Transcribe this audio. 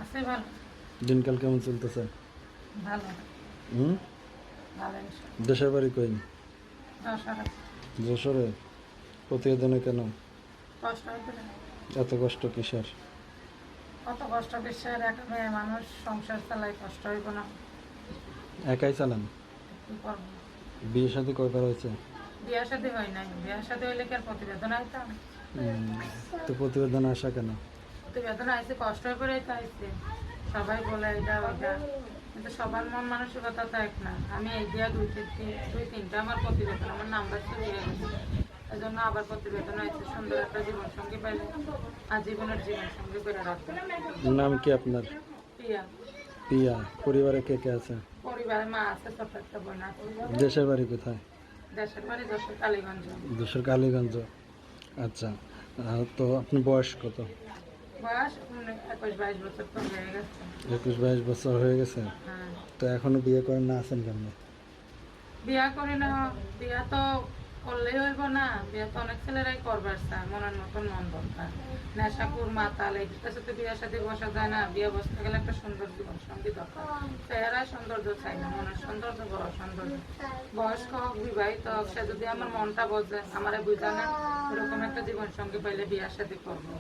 আছে ভালো। দিনকাল কেমন চলতেছে? ভালো। হুম। ভালো ইনশাআল্লাহ। দেশের বাড়ি কই? যশোরে। যশোরে। প্রতিবেদনে কেন কষ্ট হইতে না। এত কষ্ট কিসের? কত কষ্ট বিশ্বের একা মেয়ে মানুষ সংসার চালাই কষ্ট হইব না। একাই চালান? কি করবো? বিয়ে শাদী কয়বার হয়েছে? বিয়া শাদী হয় নাই। বিয়া শাদী হইলে কি আর প্রতিবেদন আইতাম? তো প্রতিবেদনে আসা কেন? প্রতিবেদন আইসে কষ্ট হয়ে পড়ে তো আইসে। সবাই বলে এটা ওইটা, কিন্তু সবার মন মানসিকতা তো এক না। আমি এই দিয়া দুই তিনটা আমার প্রতিবেদন আমার নাম্বার তো দিয়ে গেছে। এই জন্য আবার প্রতিবেদন আইসে সুন্দর একটা জীবন সঙ্গী পাইলে আজীবনের জীবন সঙ্গী করে রাখবে। নাম কি আপনার? প্রিয়া। পিয়া। পরিবারে কে কে আছে? পরিবারে মা আছে, ছোট একটা বোন আছে। দেশের বাড়ি কোথায়? দেশের বাড়ি যশোর কালীগঞ্জ। দেশের কালীগঞ্জ। আচ্ছা। তো আপনি বয়স কত? বয়স 21-22 বছর তো হয়ে গেছে। 21-22 বছর হয়ে গেছে। হ্যাঁ। তো এখনো বিয়ে করেন না, আছেন কেমন? বিয়া করি না। বিয়া তো করলেই হইব না। বিয়া তো অনেক ছেলেরাই করবার চায়, মনের মতন মন দরকার। নেশাকুর মাতাল এটার সাথে বিয়ার সাথে বসা যায় না। বিয়ে বসতে গেলে একটা সুন্দর জীবন সঙ্গী দরকার। চেহারায় সৌন্দর্য চাই না, মনের সৌন্দর্য বড় সৌন্দর্য। বয়স্ক হোক বিবাহিত হোক, সে যদি আমার মনটা বোঝে, আমারে বুঝা না, এরকম একটা জীবন সঙ্গী পাইলে বিয়ার সাথে করবো।